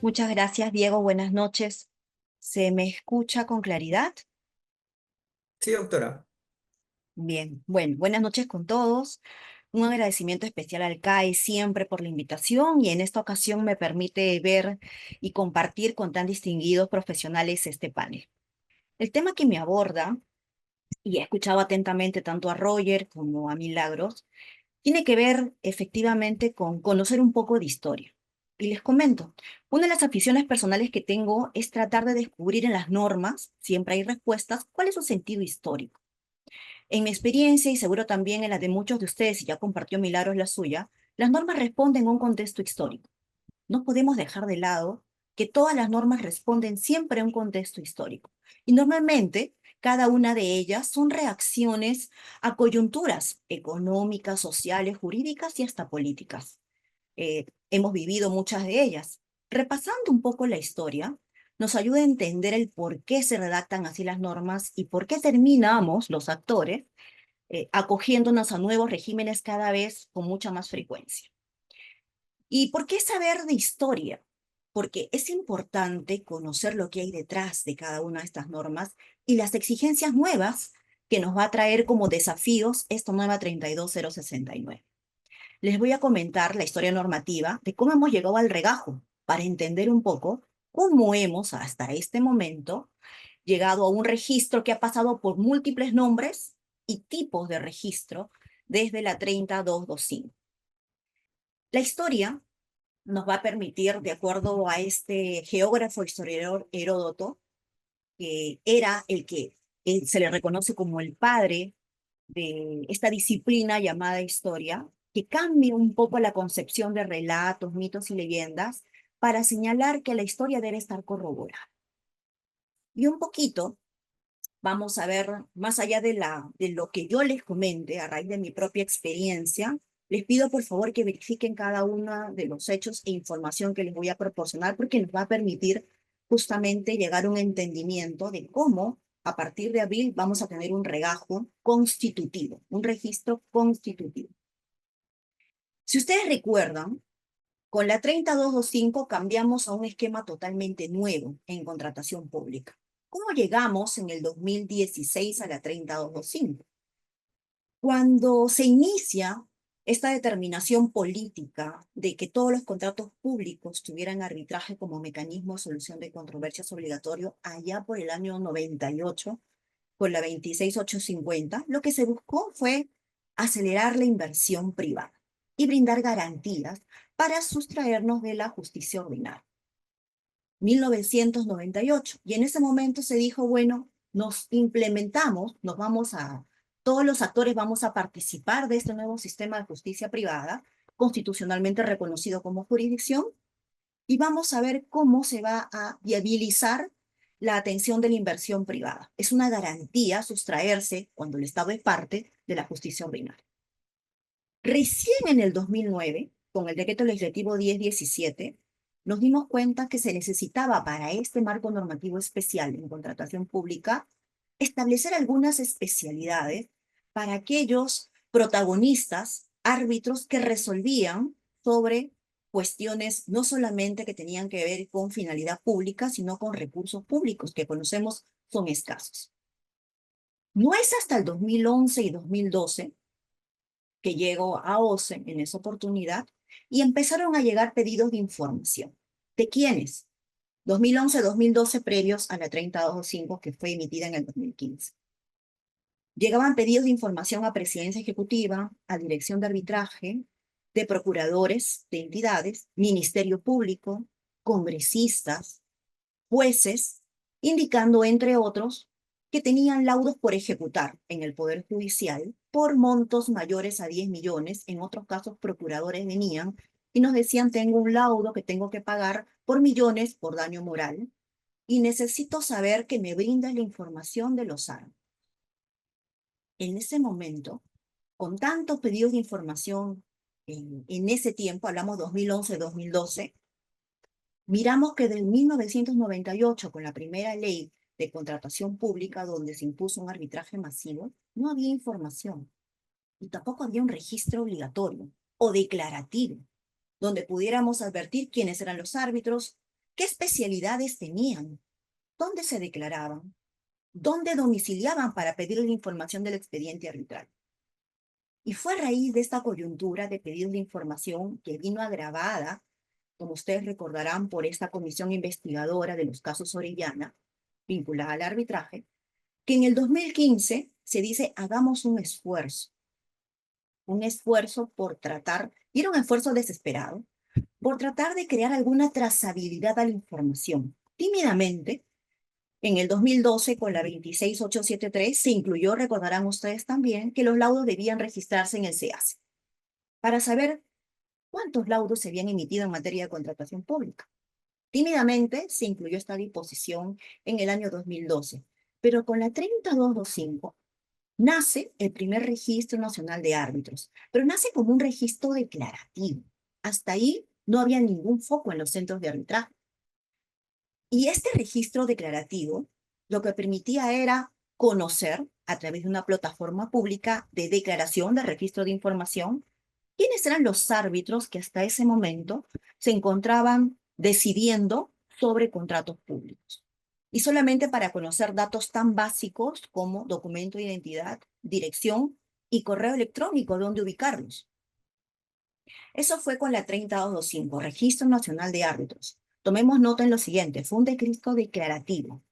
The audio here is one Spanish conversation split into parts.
Muchas gracias, Diego. Buenas noches. ¿Se me escucha con claridad? Sí, doctora. Bien, bueno, buenas noches con todos. Un agradecimiento especial al CAE siempre por la invitación y en esta ocasión me permite ver y compartir con tan distinguidos profesionales este panel. El tema que me aborda, y he escuchado atentamente tanto a Roger como a Milagros, tiene que ver efectivamente con conocer un poco de historia. Y les comento, una de las aficiones personales que tengo es tratar de descubrir en las normas, siempre hay respuestas, cuál es su sentido histórico. En mi experiencia y seguro también en la de muchos de ustedes, y ya compartió Milagros la suya, las normas responden a un contexto histórico. No podemos dejar de lado que todas las normas responden siempre a un contexto histórico. Y normalmente, cada una de ellas son reacciones a coyunturas económicas, sociales, jurídicas y hasta políticas. Hemos vivido muchas de ellas. Repasando un poco la historia, nos ayuda a entender el por qué se redactan así las normas y por qué terminamos, los actores, acogiéndonos a nuevos regímenes cada vez con mucha más frecuencia. ¿Y por qué saber de historia? Porque es importante conocer lo que hay detrás de cada una de estas normas y las exigencias nuevas que nos va a traer como desafíos esta nueva 32069. Les voy a comentar la historia normativa de cómo hemos llegado al regajo para entender un poco cómo hemos hasta este momento llegado a un registro que ha pasado por múltiples nombres y tipos de registro desde la 30225. La historia nos va a permitir, de acuerdo a este geógrafo historiador Heródoto, que era el que se le reconoce como el padre de esta disciplina llamada historia, que cambia un poco la concepción de relatos, mitos y leyendas para señalar que la historia debe estar corroborada. Y un poquito vamos a ver, más allá de lo que yo les comente a raíz de mi propia experiencia, les pido por favor que verifiquen cada uno de los hechos e información que les voy a proporcionar porque nos va a permitir justamente llegar a un entendimiento de cómo a partir de abril vamos a tener un regajo constitutivo, un registro constitutivo. Si ustedes recuerdan, con la 30225 cambiamos a un esquema totalmente nuevo en contratación pública. ¿Cómo llegamos en el 2016 a la 30225? Cuando se inicia esta determinación política de que todos los contratos públicos tuvieran arbitraje como mecanismo de solución de controversias obligatorio allá por el año 98, con la 26850, lo que se buscó fue acelerar la inversión privada y brindar garantías para sustraernos de la justicia ordinaria. 1998. Y en ese momento se dijo, bueno, nos implementamos, todos los actores vamos a participar de este nuevo sistema de justicia privada, constitucionalmente reconocido como jurisdicción, y vamos a ver cómo se va a viabilizar la atención de la inversión privada. Es una garantía sustraerse, cuando el Estado es parte, de la justicia ordinaria. Recién en el 2009, con el decreto legislativo 1017, nos dimos cuenta que se necesitaba para este marco normativo especial en contratación pública establecer algunas especialidades para aquellos protagonistas, árbitros que resolvían sobre cuestiones no solamente que tenían que ver con finalidad pública, sino con recursos públicos que conocemos son escasos. No es hasta el 2011 y 2012 que llegó a OCE en esa oportunidad y empezaron a llegar pedidos de información. ¿De quiénes? 2011-2012 previos a la 30225 que fue emitida en el 2015. Llegaban pedidos de información a Presidencia Ejecutiva, a Dirección de Arbitraje, de procuradores de entidades, Ministerio Público, congresistas, jueces, indicando, entre otros, que tenían laudos por ejecutar en el Poder Judicial por montos mayores a 10 millones. En otros casos, procuradores venían y nos decían, tengo un laudo que tengo que pagar por millones por daño moral y necesito saber que me brindas la información de los árbitros. En ese momento, con tantos pedidos de información en ese tiempo, hablamos 2011-2012, miramos que del 1998, con la primera ley de contratación pública, donde se impuso un arbitraje masivo, no había información y tampoco había un registro obligatorio o declarativo, donde pudiéramos advertir quiénes eran los árbitros, ¿Qué especialidades tenían? ¿Dónde se declaraban? ¿Dónde domiciliaban para pedir la información del expediente arbitral? Y fue a raíz de esta coyuntura de pedidos de información que vino agravada, como ustedes recordarán, por esta comisión investigadora de los casos Orellana, vinculada al arbitraje, que en el 2015 se dice, hagamos un esfuerzo por tratar, y era un esfuerzo desesperado, por tratar de crear alguna trazabilidad a la información. Tímidamente, en el 2012, con la 26873, se incluyó, recordarán ustedes también, que los laudos debían registrarse en el SEACE para saber cuántos laudos se habían emitido en materia de contratación pública. Tímidamente se incluyó esta disposición en el año 2012, pero con la 30225 nace el primer registro nacional de árbitros, pero nace como un registro declarativo. Hasta ahí no había ningún foco en los centros de arbitraje. Y este registro declarativo lo que permitía era conocer a través de una plataforma pública de declaración de registro de información quiénes eran los árbitros que hasta ese momento se encontraban decidiendo sobre contratos públicos. Y solamente para conocer datos tan básicos como documento de identidad, dirección y correo electrónico, donde ubicarlos. Eso fue con la 30225, Registro Nacional de Árbitros. Tomemos nota en lo siguiente, fue un decreto declarativo.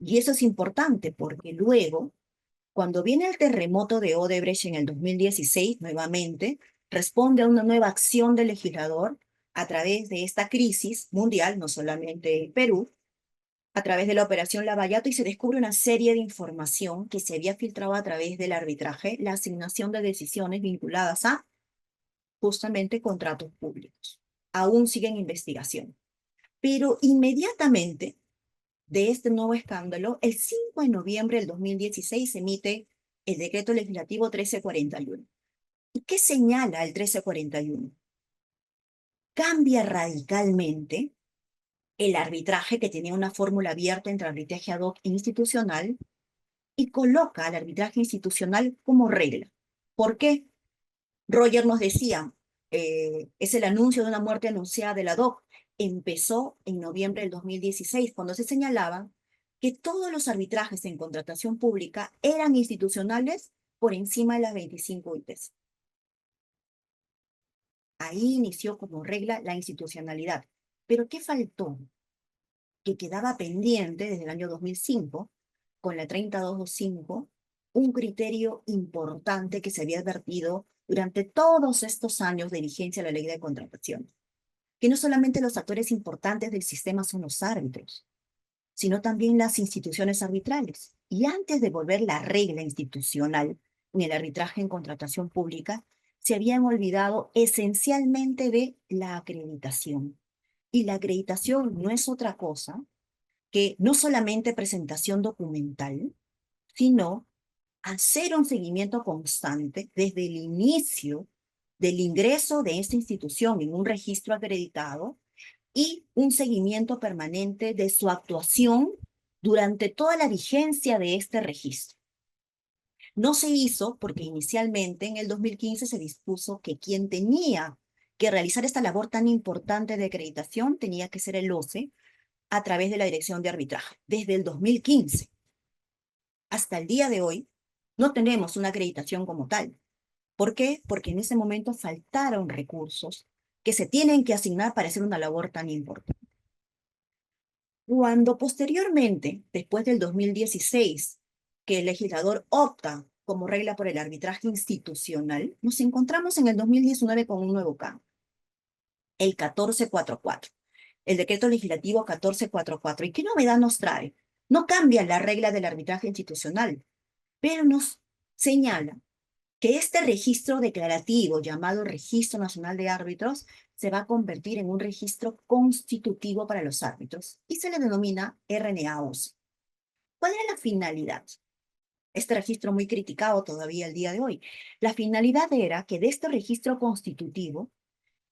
Y eso es importante porque luego, cuando viene el terremoto de Odebrecht en el 2016, nuevamente, responde a una nueva acción del legislador a través de esta crisis mundial, no solamente Perú, a través de la operación Lavallato, y se descubre una serie de información que se había filtrado a través del arbitraje, la asignación de decisiones vinculadas a justamente contratos públicos. Aún sigue en investigación. Pero inmediatamente de este nuevo escándalo, el 5 de noviembre del 2016 se emite el decreto legislativo 1341. ¿Y qué señala el 1341? Cambia radicalmente el arbitraje, que tenía una fórmula abierta entre arbitraje ad hoc e institucional, y coloca al arbitraje institucional como regla. ¿Por qué? Roger nos decía, es el anuncio de una muerte anunciada de la DOC. Empezó en noviembre del 2016, cuando se señalaba que todos los arbitrajes en contratación pública eran institucionales por encima de las 25 IPs. Ahí inició como regla la institucionalidad. ¿Pero qué faltó? Que quedaba pendiente desde el año 2005, con la 30225, un criterio importante que se había advertido durante todos estos años de vigencia de la ley de contratación, que no solamente los actores importantes del sistema son los árbitros, sino también las instituciones arbitrales. Y antes de volver la regla institucional en el arbitraje en contratación pública, se habían olvidado esencialmente de la acreditación. Y la acreditación no es otra cosa que no solamente presentación documental, sino hacer un seguimiento constante desde el inicio del ingreso de esta institución en un registro acreditado y un seguimiento permanente de su actuación durante toda la vigencia de este registro. No se hizo porque inicialmente en el 2015 se dispuso que quien tenía que realizar esta labor tan importante de acreditación tenía que ser el OCE a través de la Dirección de Arbitraje. Desde el 2015 hasta el día de hoy no tenemos una acreditación como tal. ¿Por qué? Porque en ese momento faltaron recursos que se tienen que asignar para hacer una labor tan importante. Cuando posteriormente, después del 2016, que el legislador opta como regla por el arbitraje institucional, nos encontramos en el 2019 con un nuevo cambio, el 1444, el decreto legislativo 1444. ¿Y qué novedad nos trae? No cambia la regla del arbitraje institucional, pero nos señala que este registro declarativo llamado Registro Nacional de Árbitros se va a convertir en un registro constitutivo para los árbitros y se le denomina RNA-11. ¿Cuál era la finalidad? Este registro muy criticado todavía el día de hoy. La finalidad era que de este registro constitutivo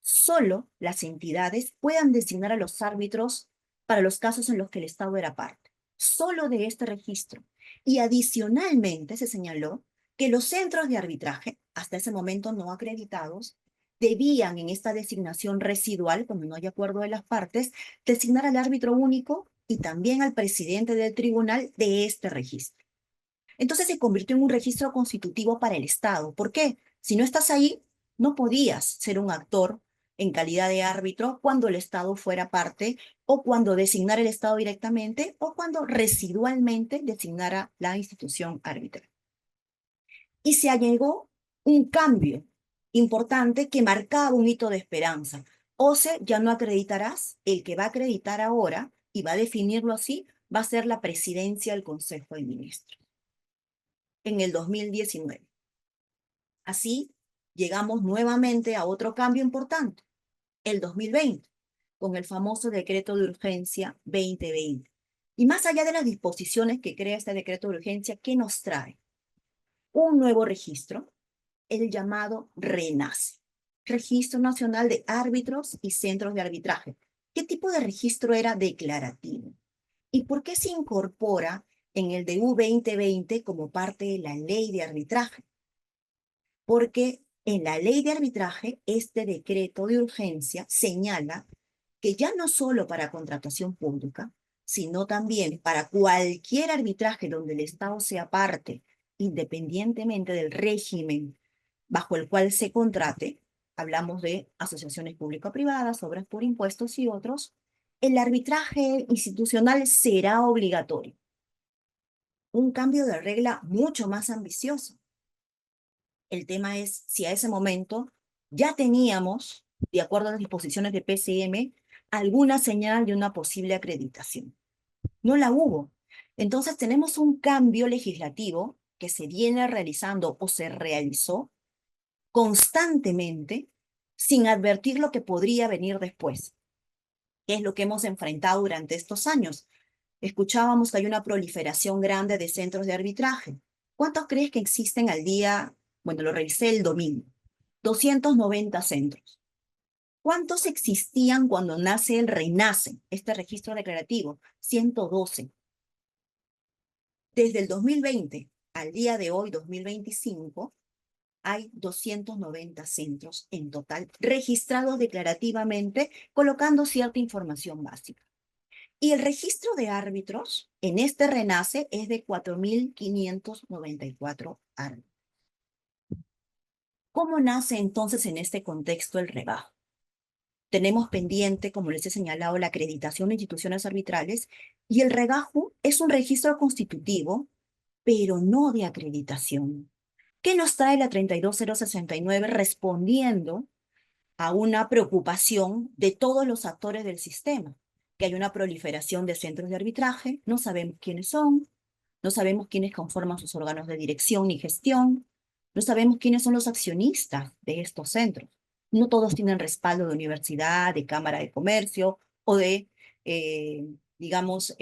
solo las entidades puedan designar a los árbitros para los casos en los que el Estado era parte. Solo de este registro. Y adicionalmente se señaló que los centros de arbitraje, hasta ese momento no acreditados, debían en esta designación residual, cuando no hay acuerdo de las partes, designar al árbitro único y también al presidente del tribunal de este registro. Entonces se convirtió en un registro constitutivo para el Estado. ¿Por qué? Si no estás ahí, no podías ser un actor en calidad de árbitro cuando el Estado fuera parte o cuando designara el Estado directamente o cuando residualmente designara la institución arbitral. Y se allegó un cambio importante que marcaba un hito de esperanza. OCE ya no acreditarás, el que va a acreditar ahora, y va a definirlo así, va a ser la presidencia del Consejo de Ministros en el 2019. Así, llegamos nuevamente a otro cambio importante, el 2020, con el famoso decreto de urgencia 2020. Y más allá de las disposiciones que crea este decreto de urgencia, ¿qué nos trae? Un nuevo registro, el llamado RENACE, Registro Nacional de Árbitros y Centros de Arbitraje. ¿Qué tipo de registro era? Declarativo. ¿Y por qué se incorpora en el DU 2020 como parte de la ley de arbitraje? Porque en la ley de arbitraje, este decreto de urgencia señala que ya no solo para contratación pública, sino también para cualquier arbitraje donde el Estado sea parte, independientemente del régimen bajo el cual se contrate, hablamos de asociaciones público-privadas, obras por impuestos y otros, el arbitraje institucional será obligatorio. Un cambio de regla mucho más ambicioso. El tema es si a ese momento ya teníamos, de acuerdo a las disposiciones de PCM, alguna señal de una posible acreditación. No la hubo. Entonces tenemos un cambio legislativo que se viene realizando o se realizó constantemente sin advertir lo que podría venir después, que es lo que hemos enfrentado durante estos años. Escuchábamos que hay una proliferación grande de centros de arbitraje. ¿Cuántos crees que existen al día? Bueno, lo revisé el domingo. 290 centros. ¿Cuántos existían cuando nace el RENACE, este registro declarativo? 112. Desde el 2020 al día de hoy, 2025, hay 290 centros en total registrados declarativamente, colocando cierta información básica. Y el registro de árbitros en este RENACE es de 4.594 árbitros. ¿Cómo nace entonces en este contexto el rebajo? Tenemos pendiente, como les he señalado, la acreditación de instituciones arbitrales y el rebajo es un registro constitutivo, pero no de acreditación. ¿Qué nos trae la 32069 respondiendo a una preocupación de todos los actores del sistema? Que hay una proliferación de centros de arbitraje, no sabemos quiénes son, no sabemos quiénes conforman sus órganos de dirección ni gestión, no sabemos quiénes son los accionistas de estos centros. No todos tienen respaldo de universidad, de cámara de comercio o de, digamos,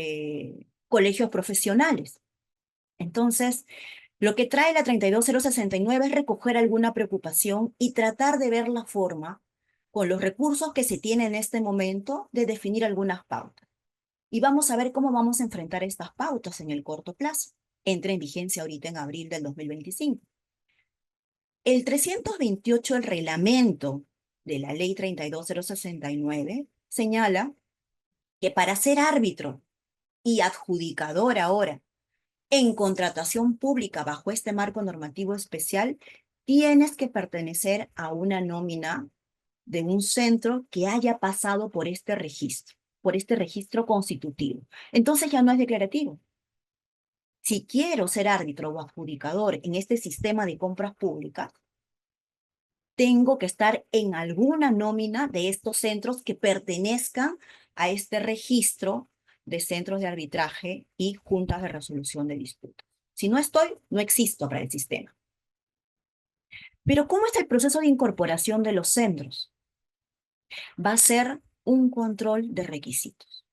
colegios profesionales. Entonces, lo que trae la 32069 es recoger alguna preocupación y tratar de ver la forma, con los recursos que se tienen en este momento, de definir algunas pautas. Y vamos a ver cómo vamos a enfrentar estas pautas en el corto plazo. Entra en vigencia ahorita en abril del 2025. El 328, el reglamento de la ley 32069, señala que para ser árbitro y adjudicador ahora en contratación pública bajo este marco normativo especial, tienes que pertenecer a una nómina de un centro que haya pasado por este registro constitutivo. Entonces ya no es declarativo. Si quiero ser árbitro o adjudicador en este sistema de compras públicas, tengo que estar en alguna nómina de estos centros que pertenezcan a este registro de centros de arbitraje y juntas de resolución de disputas. Si no estoy, no existo para el sistema. Pero ¿cómo es el proceso de incorporación de los centros? Va a ser un control de requisitos.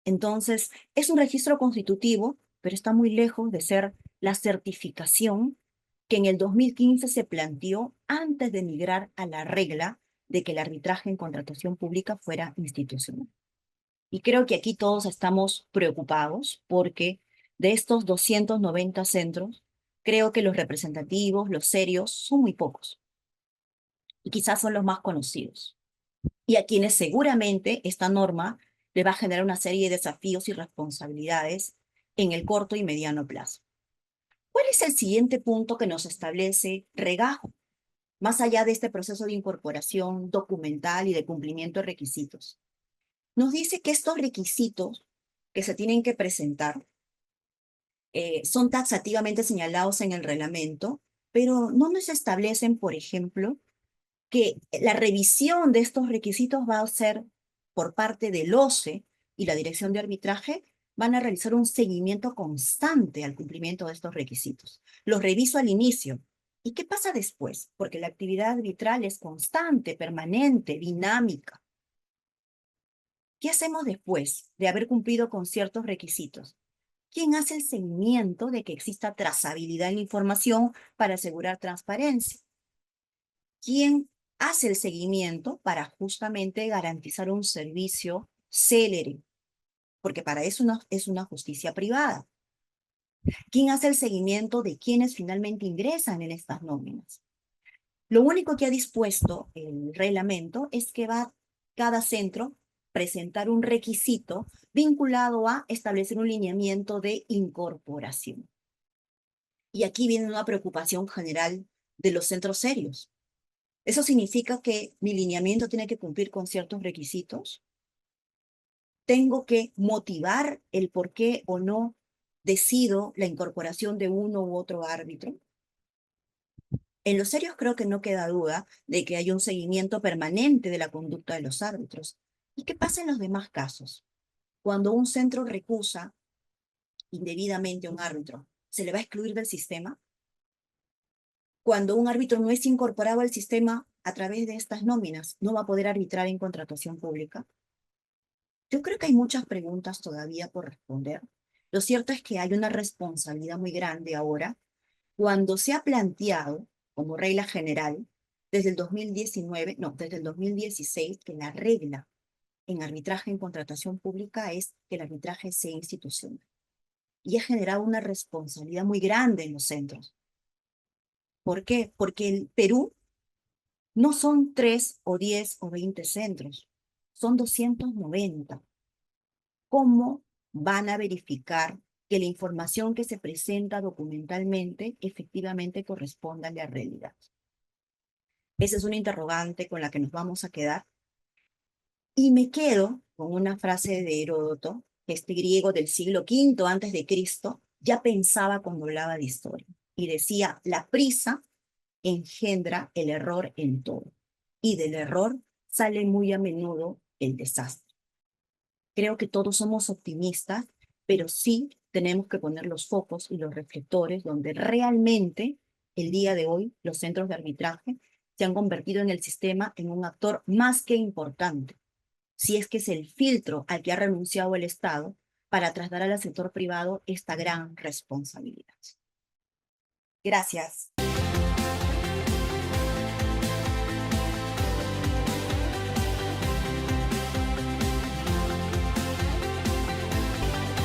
Entonces, es un registro constitutivo, pero está muy lejos de ser la certificación que en el 2015 se planteó antes de migrar a la regla de que el arbitraje en contratación pública fuera institucional. Y creo que aquí todos estamos preocupados porque de estos 290 centros, creo que los representativos, los serios, son muy pocos. y quizás son los más conocidos, y a quienes seguramente esta norma le va a generar una serie de desafíos y responsabilidades en el corto y mediano plazo. ¿Cuál es el siguiente punto que nos establece Regajo, más allá de este proceso de incorporación documental y de cumplimiento de requisitos? Nos dice que estos requisitos que se tienen que presentar son taxativamente señalados en el reglamento, pero no nos establecen, por ejemplo, que la revisión de estos requisitos va a ser por parte del OCE y la Dirección de Arbitraje van a realizar un seguimiento constante al cumplimiento de estos requisitos. Los reviso al inicio. ¿Y qué pasa después? Porque la actividad arbitral es constante, permanente, dinámica. ¿Qué hacemos después de haber cumplido con ciertos requisitos? ¿Quién hace el seguimiento de que exista trazabilidad en la información para asegurar transparencia? ¿Quién hace el seguimiento para justamente garantizar un servicio célere? Porque para eso es una justicia privada. ¿Quién hace el seguimiento de quienes finalmente ingresan en estas nóminas? Lo único que ha dispuesto el reglamento es que va cada centro presentar un requisito vinculado a establecer un lineamiento de incorporación. Y aquí viene una preocupación general de los centros serios. Eso significa que mi lineamiento tiene que cumplir con ciertos requisitos. Tengo que motivar el por qué o no decido la incorporación de uno u otro árbitro. En los serios creo que no queda duda de que hay un seguimiento permanente de la conducta de los árbitros. ¿Y qué pasa en los demás casos? Cuando un centro recusa indebidamente a un árbitro, ¿se le va a excluir del sistema? Cuando un árbitro no es incorporado al sistema a través de estas nóminas, ¿no va a poder arbitrar en contratación pública? Yo creo que hay muchas preguntas todavía por responder. Lo cierto es que hay una responsabilidad muy grande ahora cuando se ha planteado como regla general desde el 2019, no, desde el 2016, que la regla en arbitraje en contratación pública es que el arbitraje sea institucional. Y ha generado una responsabilidad muy grande en los centros. ¿Por qué? Porque el Perú no son 3 o 10 o 20 centros, son 290. ¿Cómo van a verificar que la información que se presenta documentalmente efectivamente corresponda a la realidad? Esa es una interrogante con la que nos vamos a quedar. Y me quedo con una frase de Heródoto, que este griego del siglo V antes de Cristo ya pensaba cuando hablaba de historia. Y decía, la prisa engendra el error en todo. Y del error sale muy a menudo el desastre. Creo que todos somos optimistas, pero sí tenemos que poner los focos y los reflectores donde realmente el día de hoy los centros de arbitraje se han convertido en el sistema en un actor más que importante, si es que es el filtro al que ha renunciado el Estado para trasladar al sector privado esta gran responsabilidad. Gracias.